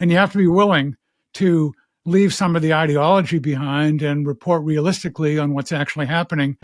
And you have to be willing to leave some of the ideology behind and report realistically on what's actually happening.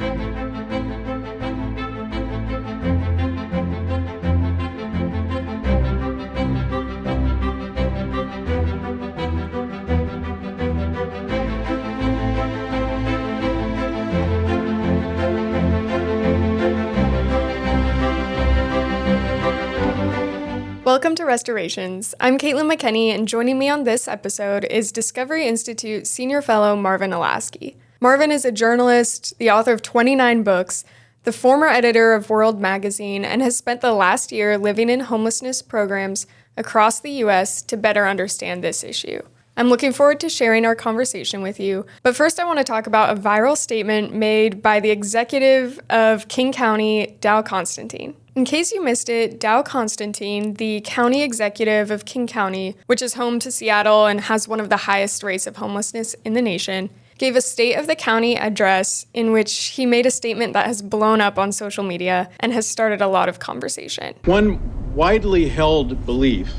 Welcome to Restorations. I'm Caitlyn McKenney, and joining me on this episode is Discovery Institute Senior Fellow Marvin OIasky. Marvin is a journalist, the author of 29 books, the former editor of World Magazine, and has spent the last year living in homelessness programs across the U.S. to better understand this issue. I'm looking forward to sharing our conversation with you, but first I want to talk about a viral statement made by the executive of King County, Dow Constantine. In case you missed it, Dow Constantine, the county executive of King County, which is home to Seattle and has one of the highest rates of homelessness in the nation, gave a State of the County address in which he made a statement that has blown up on social media and has started a lot of conversation. One widely held belief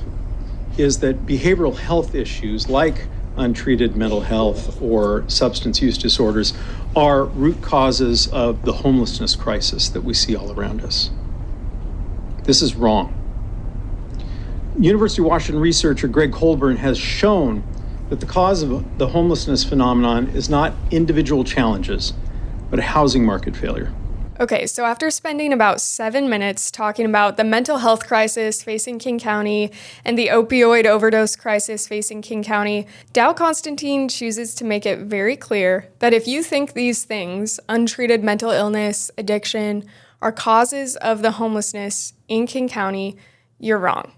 is that behavioral health issues like untreated mental health or substance use disorders are root causes of the homelessness crisis that we see all around us. This is wrong. University of Washington researcher Greg Colburn has shown that the cause of the homelessness phenomenon is not individual challenges, but a housing market failure. Okay, so after spending about 7 minutes talking about the mental health crisis facing King County and the opioid overdose crisis facing King County, Dow Constantine chooses to make it very clear that if you think these things, untreated mental illness, addiction, are causes of the homelessness in King County, you're wrong.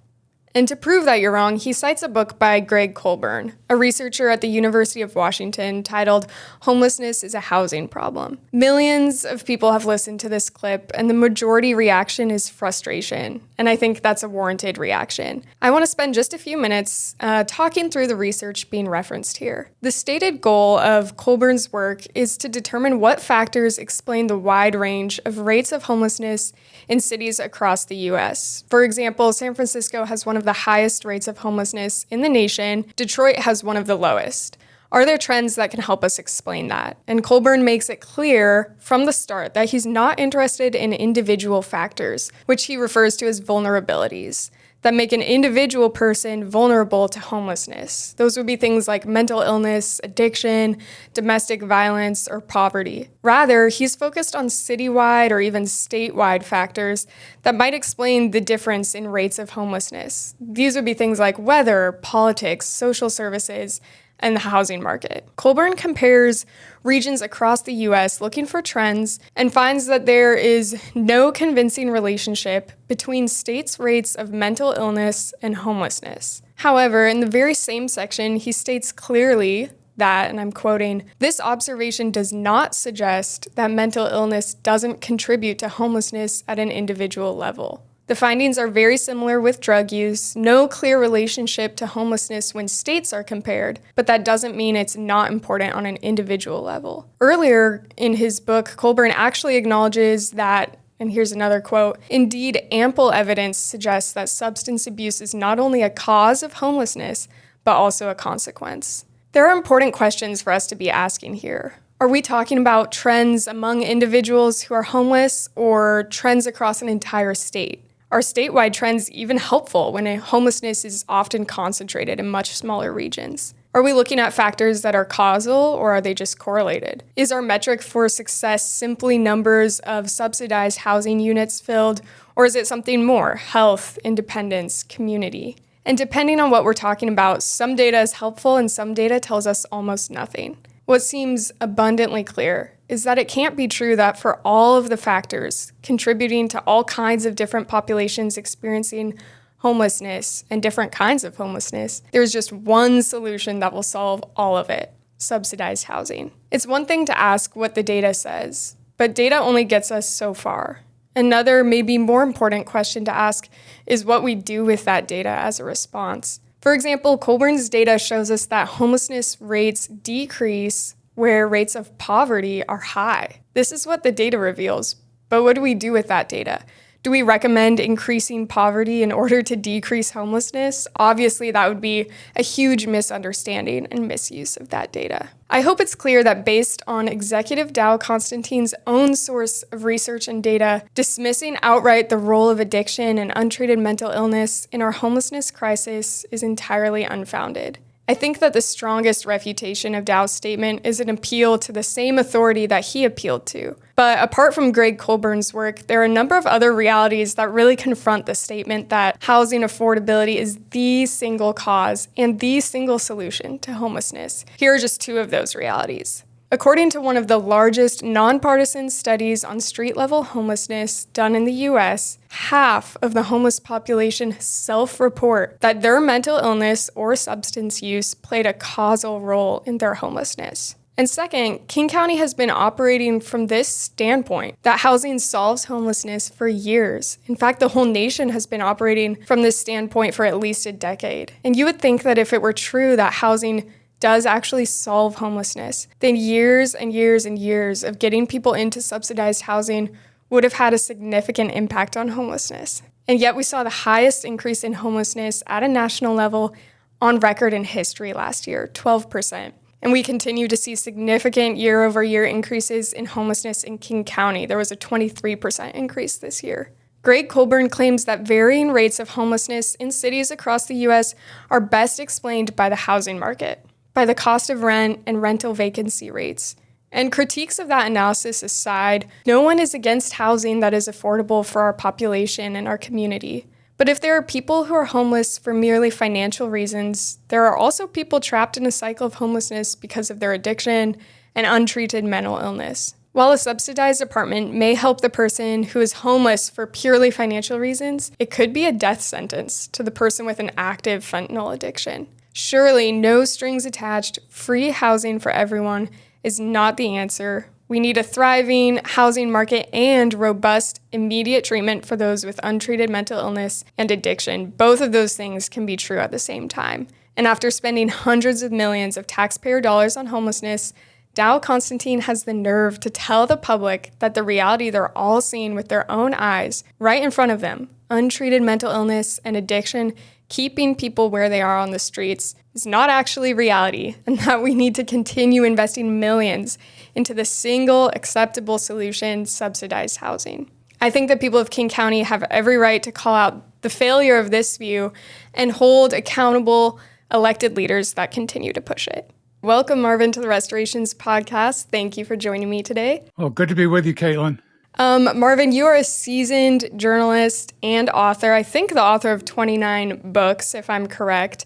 And to prove that you're wrong, he cites a book by Greg Colburn, a researcher at the University of Washington, titled Homelessness is a Housing Problem. Millions of people have listened to this clip, and the majority reaction is frustration. And I think that's a warranted reaction. I want to spend just a few minutes talking through the research being referenced here. The stated goal of Colburn's work is to determine what factors explain the wide range of rates of homelessness in cities across the U.S. For example, San Francisco has one of the highest rates of homelessness in the nation. Detroit has one of the lowest. Are there trends that can help us explain that? And Colburn makes it clear from the start that he's not interested in individual factors, which he refers to as vulnerabilities, that make an individual person vulnerable to homelessness. Those would be things like mental illness, addiction, domestic violence, or poverty. Rather, he's focused on citywide or even statewide factors that might explain the difference in rates of homelessness. These would be things like weather, politics, social services, and the housing market. Colburn compares regions across the U.S. looking for trends and finds that there is no convincing relationship between states' rates of mental illness and homelessness. However, in the very same section, he states clearly that, and I'm quoting, "This observation does not suggest that mental illness doesn't contribute to homelessness at an individual level. The findings are very similar with drug use, no clear relationship to homelessness when states are compared, but that doesn't mean it's not important on an individual level." Earlier in his book, Colburn actually acknowledges that, and here's another quote, "Indeed, ample evidence suggests that substance abuse is not only a cause of homelessness, but also a consequence." There are important questions for us to be asking here. Are we talking about trends among individuals who are homeless or trends across an entire state? Are statewide trends even helpful when homelessness is often concentrated in much smaller regions? Are we looking at factors that are causal, or are they just correlated? Is our metric for success simply numbers of subsidized housing units filled, or is it something more? Health, independence, community? And depending on what we're talking about, some data is helpful and some data tells us almost nothing. What seems abundantly clear is that it can't be true that for all of the factors contributing to all kinds of different populations experiencing homelessness and different kinds of homelessness, there's just one solution that will solve all of it: subsidized housing. It's one thing to ask what the data says, but data only gets us so far. Another, maybe more important question to ask is what we do with that data as a response. For example, Colburn's data shows us that homelessness rates decrease where rates of poverty are high. This is what the data reveals. But what do we do with that data? Do we recommend increasing poverty in order to decrease homelessness? Obviously, that would be a huge misunderstanding and misuse of that data. I hope it's clear that based on Executive Dow Constantine's own source of research and data, dismissing outright the role of addiction and untreated mental illness in our homelessness crisis is entirely unfounded. I think that the strongest refutation of Dow's statement is an appeal to the same authority that he appealed to. But apart from Greg Colburn's work, there are a number of other realities that really confront the statement that housing affordability is the single cause and the single solution to homelessness. Here are just two of those realities. According to one of the largest non-partisan studies on street-level homelessness done in the U.S., half of the homeless population self-report that their mental illness or substance use played a causal role in their homelessness. And second, King County has been operating from this standpoint, that housing solves homelessness for years. In fact, the whole nation has been operating from this standpoint for at least a decade. And you would think that if it were true that housing does actually solve homelessness, then years and years and years of getting people into subsidized housing would have had a significant impact on homelessness. And yet we saw the highest increase in homelessness at a national level on record in history last year, 12%. And we continue to see significant year-over-year increases in homelessness in King County. There was a 23% increase this year. Greg Colburn claims that varying rates of homelessness in cities across the U.S. are best explained by the housing market, by the cost of rent and rental vacancy rates. And critiques of that analysis aside, no one is against housing that is affordable for our population and our community. But if there are people who are homeless for merely financial reasons, there are also people trapped in a cycle of homelessness because of their addiction and untreated mental illness. While a subsidized apartment may help the person who is homeless for purely financial reasons, it could be a death sentence to the person with an active fentanyl addiction. Surely, no strings attached, free housing for everyone is not the answer. We need a thriving housing market and robust, immediate treatment for those with untreated mental illness and addiction. Both of those things can be true at the same time. And after spending hundreds of millions of taxpayer dollars on homelessness, Dow Constantine has the nerve to tell the public that the reality they're all seeing with their own eyes, right in front of them, untreated mental illness and addiction, keeping people where they are on the streets, is not actually reality, and that we need to continue investing millions into the single acceptable solution, subsidized housing. I think that people of King County have every right to call out the failure of this view and hold accountable elected leaders that continue to push it. Welcome, Marvin, to the Restorations podcast. Thank you for joining me today. Well, good to be with you, Caitlyn. Marvin, you are a seasoned journalist and author. I think the author of 29 books, if I'm correct.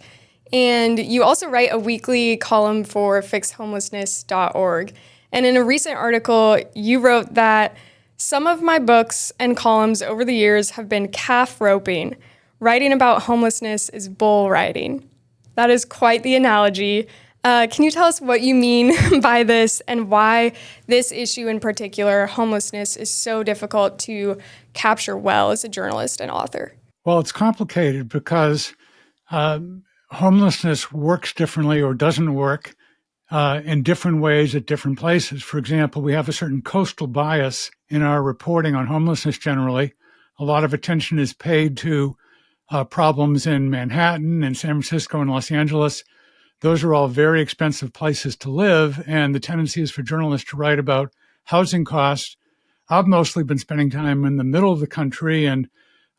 And you also write a weekly column for fixhomelessness.org. And in a recent article, you wrote that some of my books and columns over the years have been calf roping. Writing about homelessness is bull riding. That is quite the analogy. Can you tell us what you mean by this and why this issue in particular, homelessness, is so difficult to capture well as a journalist and author? Well, it's complicated because homelessness works differently or doesn't work in different ways at different places. For example, we have a certain coastal bias in our reporting on homelessness generally. A lot of attention is paid to problems in Manhattan and San Francisco and Los Angeles. Those are all very expensive places to live, and the tendency is for journalists to write about housing costs. I've mostly been spending time in the middle of the country and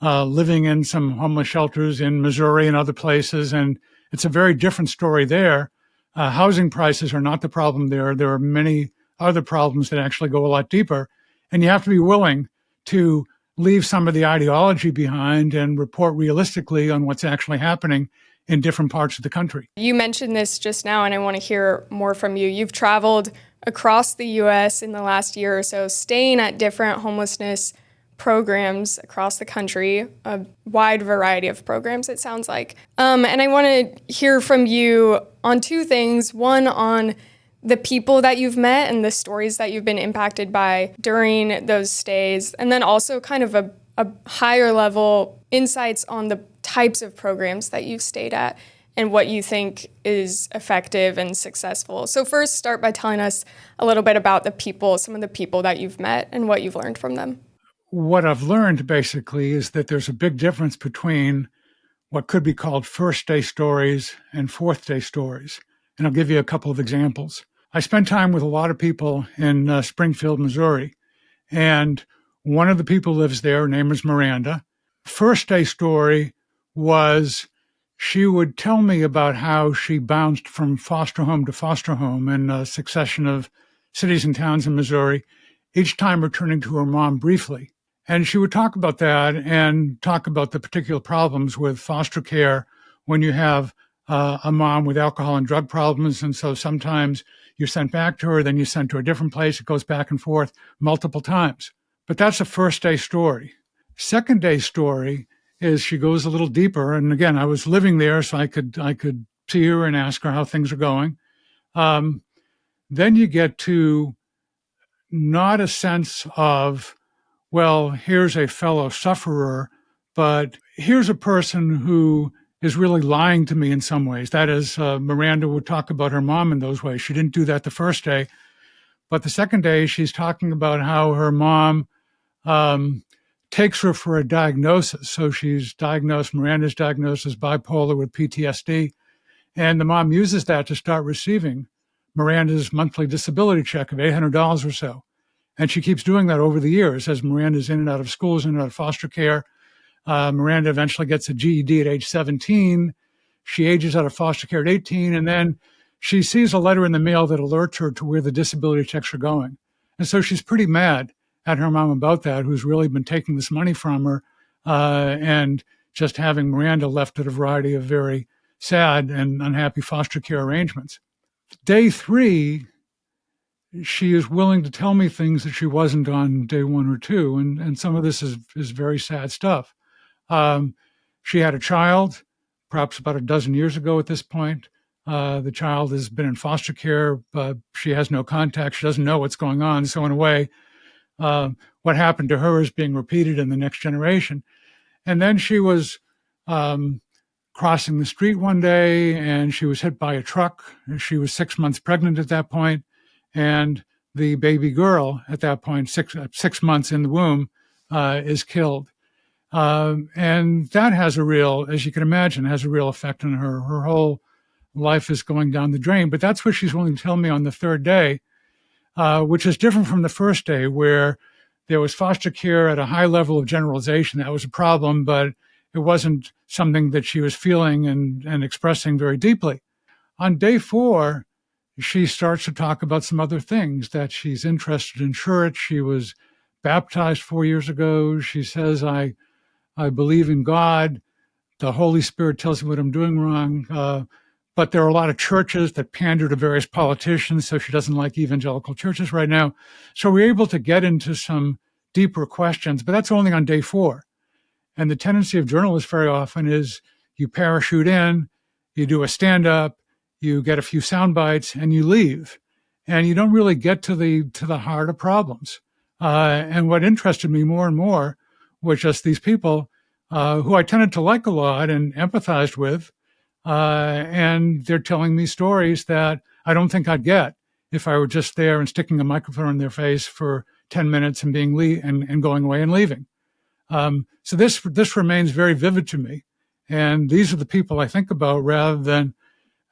living in some homeless shelters in Missouri and other places, and it's a very different story there. Housing prices are not the problem there. There are many other problems that actually go a lot deeper, and you have to be willing to leave some of the ideology behind and report realistically on what's actually happening in different parts of the country. You mentioned this just now, and I want to hear more from you. You've traveled across the U.S. in the last year or so, staying at different homelessness programs across the country, a wide variety of programs, it sounds like. And I want to hear from you on two things. One, on the people that you've met and the stories that you've been impacted by during those stays, and then also kind of a higher level insights on the types of programs that you've stayed at and what you think is effective and successful. So first, start by telling us a little bit about the people, some of the people that you've met and what you've learned from them. what I've learned basically is that there's a big difference between what could be called first day stories and fourth day stories. And I'll give you a couple of examples. I spent time with a lot of people in Springfield, Missouri, and one of the people lives there. Her name is Miranda. First day story was she would tell me about how she bounced from foster home to foster home in a succession of cities and towns in Missouri, each time returning to her mom briefly. And she would talk about that and talk about the particular problems with foster care when you have a mom with alcohol and drug problems. And so sometimes you're sent back to her, then you're sent to a different place. It goes back and forth multiple times. But that's a first day story. Second day story is she goes a little deeper. And again, I was living there, so I could see her and ask her how things are going. Then you get to not a sense of, well, here's a fellow sufferer, but here's a person who is really lying to me in some ways. That is, Miranda would talk about her mom in those ways. She didn't do that the first day. But the second day, she's talking about how her mom takes her for a diagnosis. So she's diagnosed, Miranda's diagnosed as bipolar with PTSD. And the mom uses that to start receiving Miranda's monthly disability check of $800 or so. And she keeps doing that over the years as Miranda's in and out of schools, in and out of foster care. Miranda eventually gets a GED at age 17. She ages out of foster care at 18. And then she sees a letter in the mail that alerts her to where the disability checks are going. And so she's pretty mad at her mom about that, who's really been taking this money from her and just having Miranda left at a variety of very sad and unhappy foster care arrangements. Day 3, she is willing to tell me things that she wasn't on day 1 or 2. And some of this is very sad stuff. She had a child, perhaps about a dozen years ago at this point. The child has been in foster care, but she has no contact. She doesn't know what's going on. So in a way, what happened to her is being repeated in the next generation. And then she was crossing the street one day and she was hit by a truck. She was 6 months pregnant at that point, and the baby girl at that point, six months in the womb, is killed. And that has a real, as you can imagine, has a real effect on her. Her whole life is going down the drain. But that's what she's willing to tell me on the third day, which is different from the first day, where there was foster care at a high level of generalization. That was a problem, but it wasn't something that she was feeling and expressing very deeply. On day 4, she starts to talk about some other things, that she's interested in church. She was baptized 4 years ago. She says, I believe in God. The Holy Spirit tells me what I'm doing wrong. But there are a lot of churches that pander to various politicians, so she doesn't like evangelical churches right now. So we're able to get into some deeper questions, but that's only on day 4. And the tendency of journalists very often is you parachute in, you do a stand-up, you get a few sound bites, and you leave. And you don't really get to the heart of problems. And what interested me more and more was just these people who I tended to like a lot and empathized with. And they're telling me stories that I don't think I'd get if I were just there and sticking a microphone in their face for 10 minutes and and going away and leaving. So this remains very vivid to me. And these are the people I think about rather than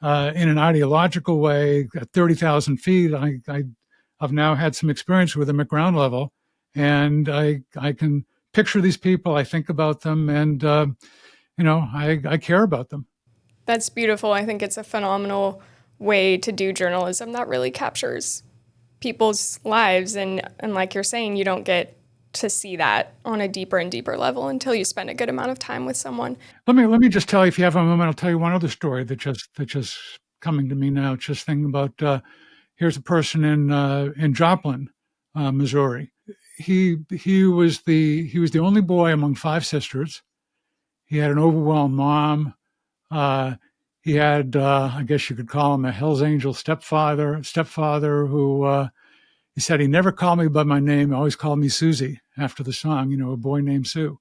in an ideological way. At 30,000 feet, I've now had some experience with them at ground level, and I can picture these people. I think about them, and I care about them. That's beautiful. I think it's a phenomenal way to do journalism that really captures people's lives. And like you're saying, you don't get to see that on a deeper and deeper level until you spend a good amount of time with someone. Let me just tell you, if you have a moment, I'll tell you one other story that just coming to me now. Just thinking about here's a person in Joplin, Missouri. He was the only boy among 5 sisters. He had an overwhelmed mom. He had, I guess you could call him a Hell's Angel stepfather who, he said he never called me by my name. He always called me Susie after the song, a boy named Sue.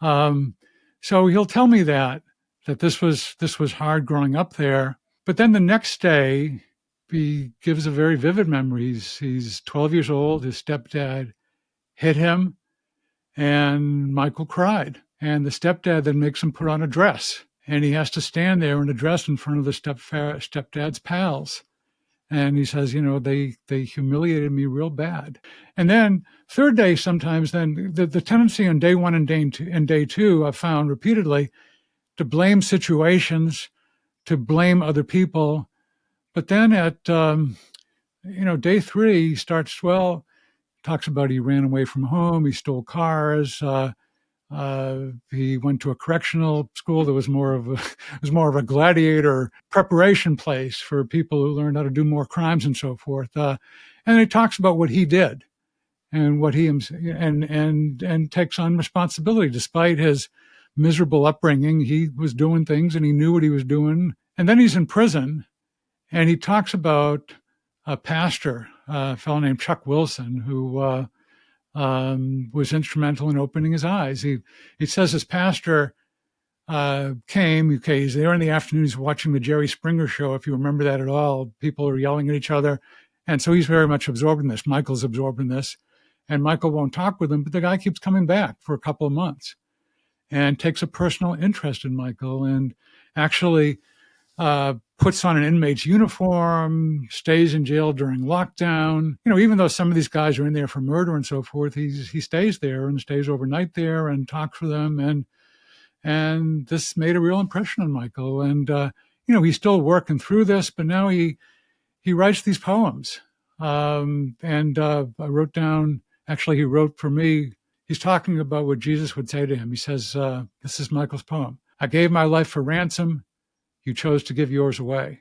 So he'll tell me that this was hard growing up there. But then the next day, he gives a very vivid memory. He's 12 years old. His stepdad hit him And Michael cried. And the stepdad then makes him put on a dress. And he has to stand there in a dress in front of the stepdad's pals. And he says, they humiliated me real bad. And then third day, sometimes then the tendency on day one and day two, I've found repeatedly to blame situations, to blame other people. But then at, day three, he starts, talks about he ran away from home, he stole cars, he went to a correctional school that was more of a gladiator preparation place for people who learned how to do more crimes and so forth. And he talks about what he did and what he and takes on responsibility. Despite his miserable upbringing, he was doing things and he knew what he was doing. And then he's in prison, and he talks about a pastor, a fellow named Chuck Wilson, who was instrumental in opening his eyes. He says his pastor came. Okay, he's there in the afternoons watching the Jerry Springer show. If you remember that at all, people are yelling at each other, and so he's very much absorbed in this. Michael's absorbed in this, and Michael won't talk with him, but the guy keeps coming back for a couple of months, and takes a personal interest in Michael, and actually puts on an inmate's uniform, stays in jail during lockdown. Even though some of these guys are in there for murder and so forth, he stays there and stays overnight there and talks with them. And this made a real impression on Michael. And, he's still working through this, but now he writes these poems. I wrote down, actually, he wrote for me, he's talking about what Jesus would say to him. He says, this is Michael's poem. I gave my life for ransom. You chose to give yours away.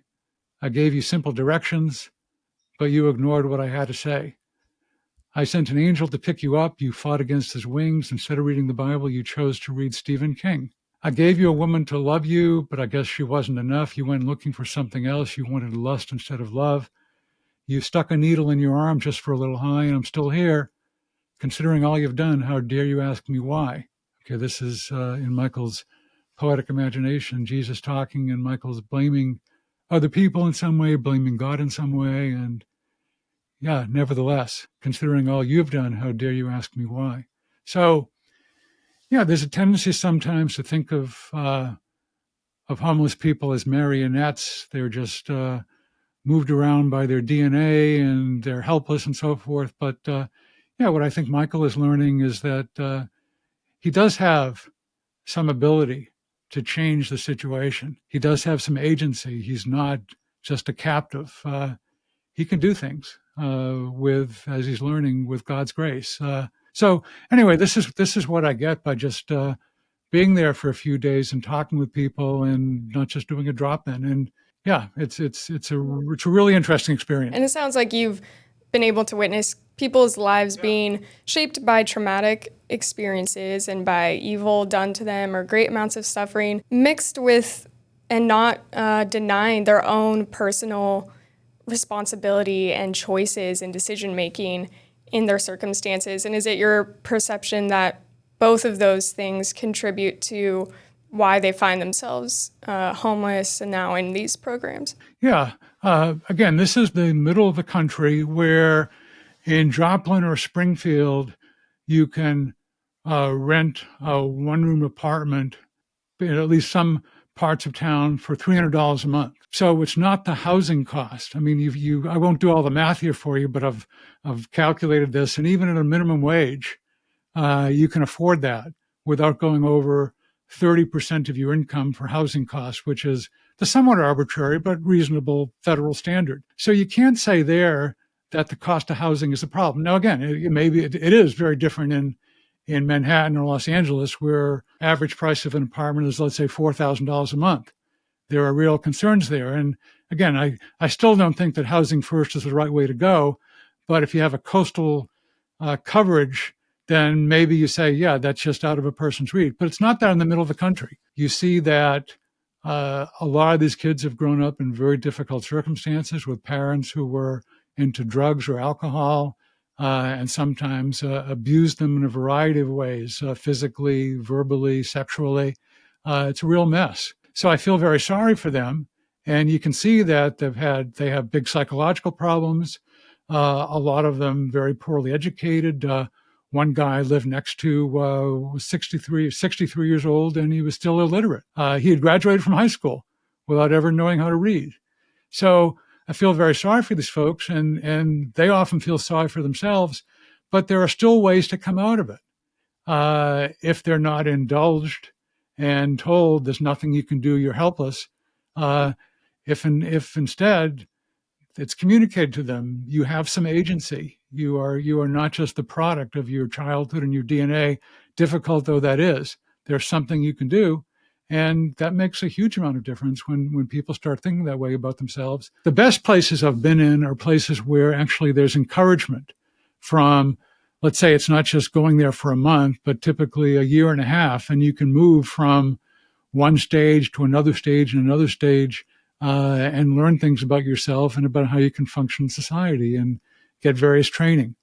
I gave you simple directions, but you ignored what I had to say. I sent an angel to pick you up. You fought against his wings. Instead of reading the Bible, you chose to read Stephen King. I gave you a woman to love you, but I guess she wasn't enough. You went looking for something else. You wanted lust instead of love. You stuck a needle in your arm just for a little high, and I'm still here. Considering all you've done, how dare you ask me why? Okay, this is in Michael's poetic imagination, Jesus talking, and Michael's blaming other people in some way, blaming God in some way. And nevertheless, considering all you've done, how dare you ask me why? So, there's a tendency sometimes to think of homeless people as marionettes. They're just moved around by their DNA and they're helpless and so forth. But, what I think Michael is learning is that he does have some ability to change the situation. He does have some agency. He's not just a captive. He can do things as he's learning, with God's grace. So anyway, this is what I get by just being there for a few days and talking with people and not just doing a drop-in. And it's a really interesting experience. And it sounds like you've been able to witness people's lives being shaped by traumatic experiences and by evil done to them or great amounts of suffering, mixed with and not denying their own personal responsibility and choices and decision-making in their circumstances. And is it your perception that both of those things contribute to why they find themselves homeless and now in these programs? Yeah. Again, this is the middle of the country where in Joplin or Springfield, you can rent a one-room apartment in at least some parts of town for $300 a month. So it's not the housing cost. I mean, I won't do all the math here for you, but I've calculated this, and even at a minimum wage, you can afford that without going over 30% of your income for housing costs, which is the somewhat arbitrary but reasonable federal standard. So you can't say there that the cost of housing is a problem. Now, again, it is very different in Manhattan or Los Angeles, where average price of an apartment is, let's say, $4,000 a month. There are real concerns there. And again, I still don't think that housing first is the right way to go. But if you have a coastal coverage, then maybe you say, that's just out of a person's reach. But it's not that in the middle of the country. You see that a lot of these kids have grown up in very difficult circumstances with parents who were into drugs or alcohol, and sometimes abused them in a variety of ways, physically, verbally, sexually. It's a real mess. So I feel very sorry for them. And you can see that they have big psychological problems. A lot of them very poorly educated. One guy lived next to, was 63 years old, and he was still illiterate. He had graduated from high school without ever knowing how to read. So I feel very sorry for these folks, and they often feel sorry for themselves, but there are still ways to come out of it. If they're not indulged and told there's nothing you can do, you're helpless. If instead it's communicated to them, you have some agency. You are not just the product of your childhood and your DNA, difficult though that is. There's something you can do. And that makes a huge amount of difference when people start thinking that way about themselves. The best places I've been in are places where actually there's encouragement from, let's say it's not just going there for a month, but typically a year and a half, and you can move from one stage to another stage and another stage, and learn things about yourself and about how you can function in society and get various training,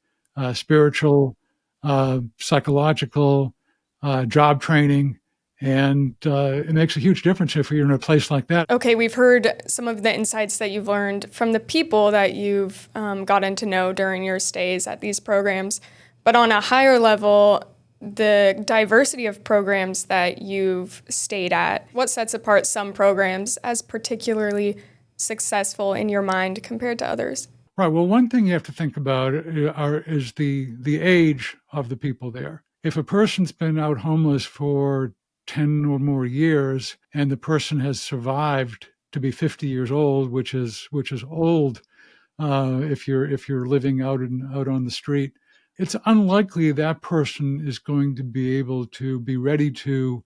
spiritual, psychological, job training. And it makes a huge difference if you're in a place like that. Okay, we've heard some of the insights that you've learned from the people that you've gotten to know during your stays at these programs. But on a higher level, the diversity of programs that you've stayed at, what sets apart some programs as particularly successful in your mind compared to others? Right. Well, one thing you have to think about is the age of the people there. If a person's been out homeless for 10 or more years and the person has survived to be 50 years old, which is old if you're living out on the street, it's unlikely that person is going to be able to be ready to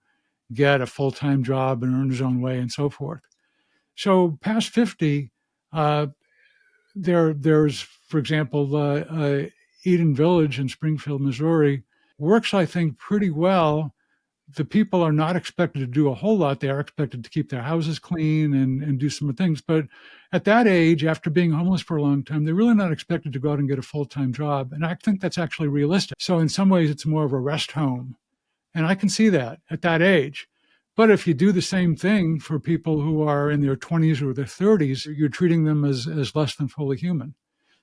get a full-time job and earn his own way and so forth. So past 50, there's, for example, Eden Village in Springfield, Missouri, works, I think, pretty well. The people are not expected to do a whole lot. They are expected to keep their houses clean and do some things. But at that age, after being homeless for a long time, they're really not expected to go out and get a full-time job. And I think that's actually realistic. So in some ways, it's more of a rest home. And I can see that at that age. But if you do the same thing for people who are in their 20s or their 30s, you're treating them as less than fully human.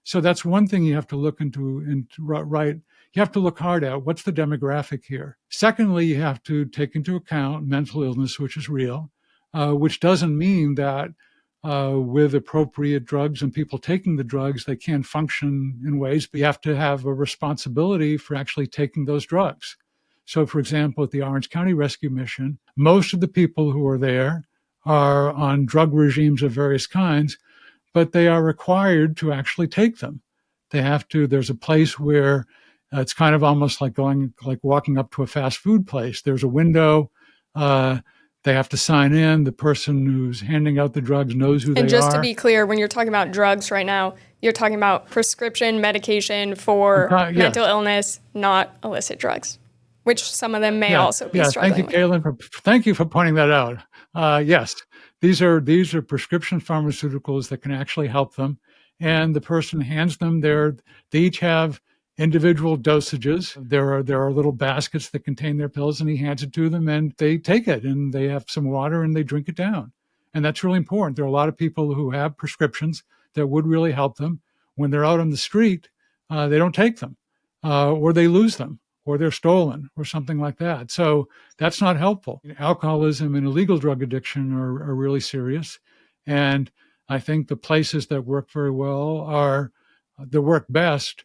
So that's one thing you have to look into, right? You have to look hard at what's the demographic here. Secondly, you have to take into account mental illness, which is real, which doesn't mean that with appropriate drugs and people taking the drugs, they can't function in ways, but you have to have a responsibility for actually taking those drugs. So, for example, at the Orange County Rescue Mission, most of the people who are there are on drug regimes of various kinds, but they are required to actually take them. They have to, there's a place where it's kind of almost like walking up to a fast food place. There's a window. They have to sign in. The person who's handing out the drugs knows who they are. And just to be clear, when you're talking about drugs right now, you're talking about prescription medication for mental illness, not illicit drugs, which some of them may also be struggling with. Thank you, Caitlyn. Thank you for pointing that out. Yes, these are prescription pharmaceuticals that can actually help them. And the person hands them they each have individual dosages. There are little baskets that contain their pills, and he hands it to them, and they take it, and they have some water, and they drink it down. And that's really important. There are a lot of people who have prescriptions that would really help them. When they're out on the street, they don't take them, or they lose them, or they're stolen, or something like that. So that's not helpful. Alcoholism and illegal drug addiction are really serious. And I think the places that work very well that work best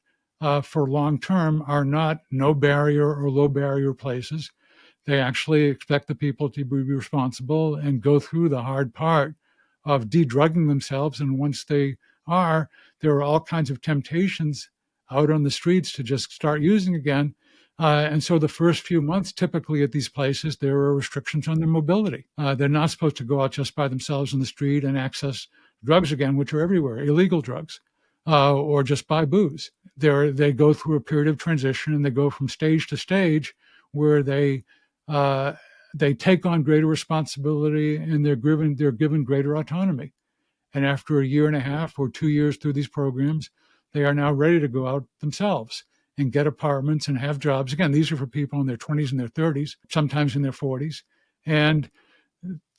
for long-term are not no barrier or low barrier places. They actually expect the people to be responsible and go through the hard part of de-drugging themselves. And once there are all kinds of temptations out on the streets to just start using again. And so the first few months, typically at these places, there are restrictions on their mobility. They're not supposed to go out just by themselves in the street and access drugs again, which are everywhere, illegal drugs, or just buy booze. They go through a period of transition, and they go from stage to stage where they take on greater responsibility, and they're given greater autonomy. And after a year and a half or 2 years through these programs, they are now ready to go out themselves and get apartments and have jobs. Again, these are for people in their 20s and their 30s, sometimes in their 40s. And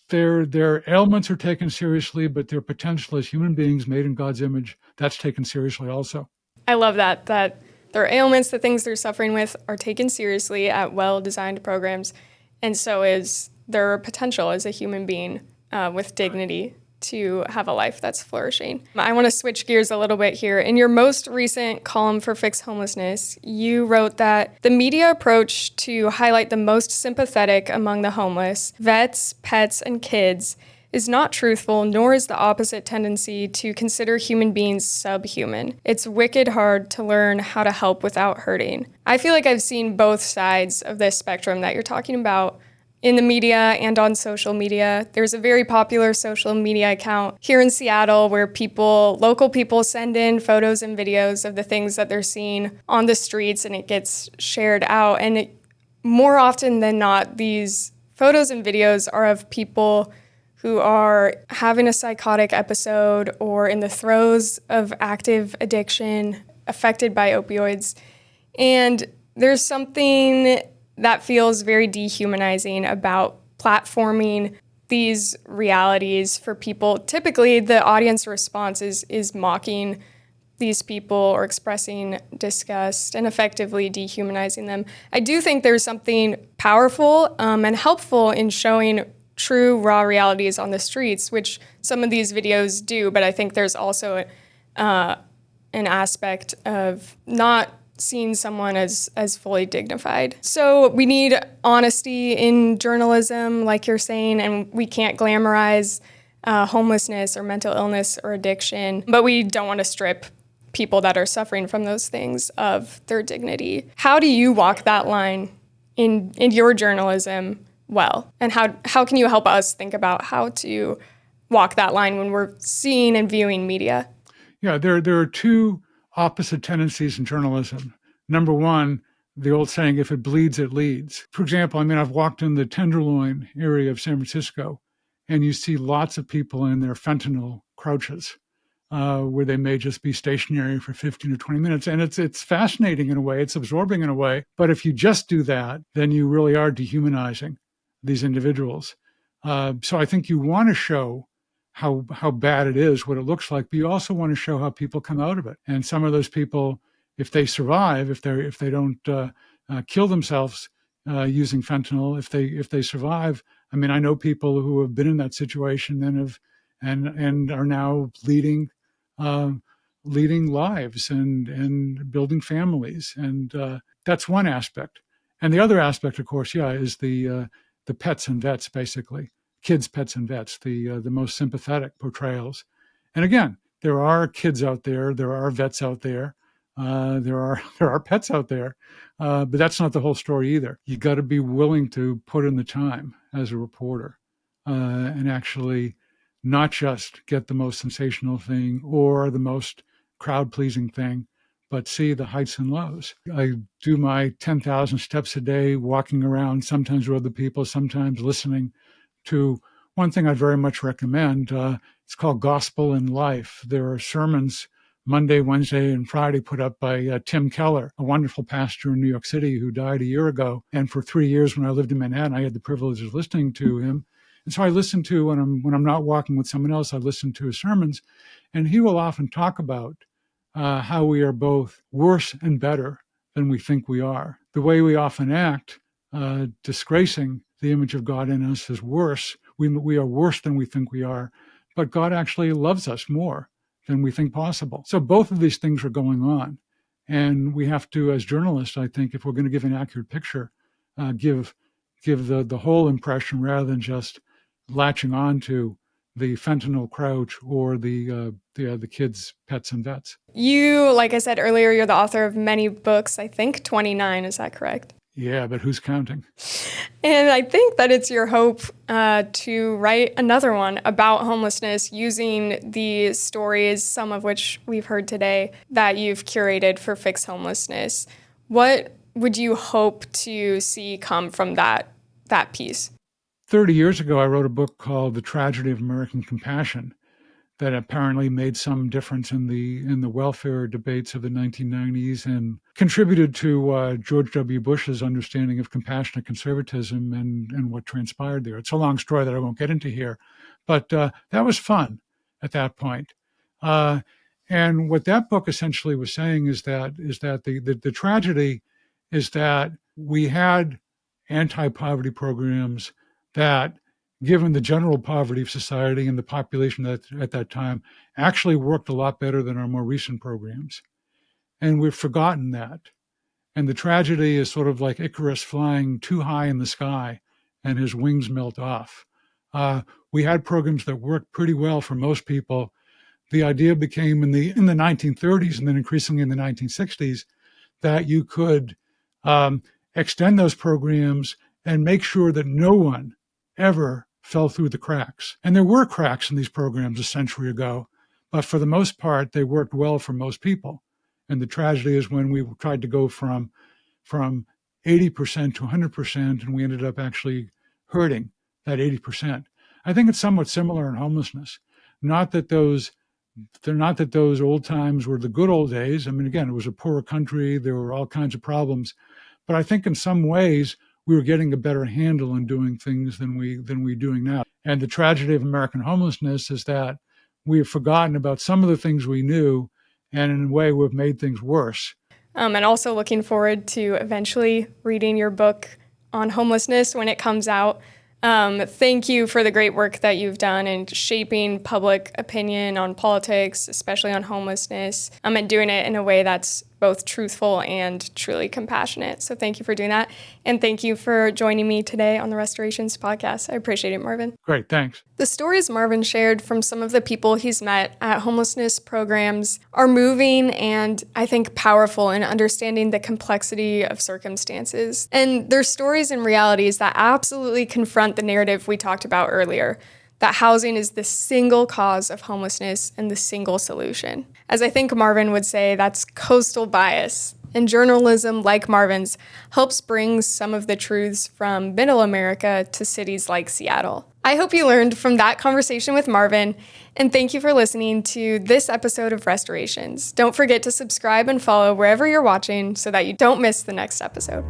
their ailments are taken seriously, but their potential as human beings made in God's image, that's taken seriously also. I love that their ailments, the things they're suffering with, are taken seriously at well-designed programs. And so is their potential as a human being with dignity to have a life that's flourishing. I want to switch gears a little bit here. In your most recent column for Fix Homelessness, you wrote that the media approach to highlight the most sympathetic among the homeless, vets, pets, and kids, is not truthful, nor is the opposite tendency to consider human beings subhuman. It's wicked hard to learn how to help without hurting. I feel like I've seen both sides of this spectrum that you're talking about in the media and on social media. There's a very popular social media account here in Seattle where local people send in photos and videos of the things that they're seeing on the streets, and it gets shared out. And more often than not, these photos and videos are of people who are having a psychotic episode or in the throes of active addiction, affected by opioids. And there's something that feels very dehumanizing about platforming these realities for people. Typically, the audience response is mocking these people or expressing disgust and effectively dehumanizing them. I do think there's something powerful and helpful in showing true, raw realities on the streets, which some of these videos do, but I think there's also an aspect of not seeing someone as fully dignified. So we need honesty in journalism, like you're saying, and we can't glamorize homelessness or mental illness or addiction, but we don't want to strip people that are suffering from those things of their dignity. How do you walk that line in your journalism well? And how can you help us think about how to walk that line when we're seeing and viewing media? Yeah, there are two opposite tendencies in journalism. Number one, the old saying, if it bleeds, it leads. For example, I've walked in the Tenderloin area of San Francisco, and you see lots of people in their fentanyl crouches, where they may just be stationary for 15 or 20 minutes. And it's fascinating in a way, it's absorbing in a way. But if you just do that, then you really are dehumanizing these individuals. So I think you want to show how bad it is, what it looks like, but you also want to show how people come out of it. And some of those people, if they survive, if they don't kill themselves using fentanyl, if they survive, I know people who have been in that situation and are now leading lives and building families, and that's one aspect. And the other aspect, of course, is the pets and vets, basically. Kids, pets, and vets, the most sympathetic portrayals. And again, there are kids out there, there are vets out there, there are pets out there, but that's not the whole story either. You got to be willing to put in the time as a reporter and actually not just get the most sensational thing or the most crowd-pleasing thing, but see the heights and lows. I do my 10,000 steps a day, walking around, sometimes with other people, sometimes listening to one thing I very much recommend. It's called Gospel in Life. There are sermons Monday, Wednesday, and Friday put up by Tim Keller, a wonderful pastor in New York City who died a year ago. And for 3 years when I lived in Manhattan, I had the privilege of listening to him. And so I listen to, when I'm not walking with someone else, I listen to his sermons. And he will often talk about how we are both worse and better than we think we are. The way we often act, disgracing the image of God in us, is worse. We are worse than we think we are, but God actually loves us more than we think possible. So both of these things are going on. And we have to, as journalists, I think, if we're going to give an accurate picture, give the whole impression rather than just latching on to the fentanyl crouch or the kids, pets, and vets. You, like I said earlier, you're the author of many books, I think 29, is that correct? Yeah, but who's counting? And I think that it's your hope to write another one about homelessness using the stories, some of which we've heard today, that you've curated for Fix Homelessness. What would you hope to see come from that piece? 30 years ago, I wrote a book called The Tragedy of American Compassion that apparently made some difference in the welfare debates of the 1990s and contributed to George W. Bush's understanding of compassionate conservatism and what transpired there. It's a long story that I won't get into here, but that was fun at that point. And what that book essentially was saying is that the tragedy is that we had anti-poverty programs that, given the general poverty of society and the population at that time, actually worked a lot better than our more recent programs. And we've forgotten that. And the tragedy is sort of like Icarus flying too high in the sky and his wings melt off. We had programs that worked pretty well for most people. The idea became in the 1930s and then increasingly in the 1960s that you could extend those programs and make sure that no one ever fell through the cracks. And there were cracks in these programs a century ago, but for the most part, they worked well for most people. And the tragedy is when we tried to go from 80% to 100%, and we ended up actually hurting that 80%. I think it's somewhat similar in homelessness. Not that those old times were the good old days. I mean, again, it was a poorer country. There were all kinds of problems. But I think in some ways, we were getting a better handle on doing things than we're doing now. And the tragedy of American homelessness is that we have forgotten about some of the things we knew, and in a way, we've made things worse. And also looking forward to eventually reading your book on homelessness when it comes out. Thank you for the great work that you've done in shaping public opinion on politics, especially on homelessness, and doing it in a way that's both truthful and truly compassionate. So thank you for doing that. And thank you for joining me today on the Restorations podcast. I appreciate it, Marvin. Great, thanks. The stories Marvin shared from some of the people he's met at homelessness programs are moving and I think powerful in understanding the complexity of circumstances. And they're stories and realities that absolutely confront the narrative we talked about earlier, that housing is the single cause of homelessness and the single solution. As I think Marvin would say, that's coastal bias. And journalism, like Marvin's, helps bring some of the truths from Middle America to cities like Seattle. I hope you learned from that conversation with Marvin, and thank you for listening to this episode of Restorations. Don't forget to subscribe and follow wherever you're watching so that you don't miss the next episode.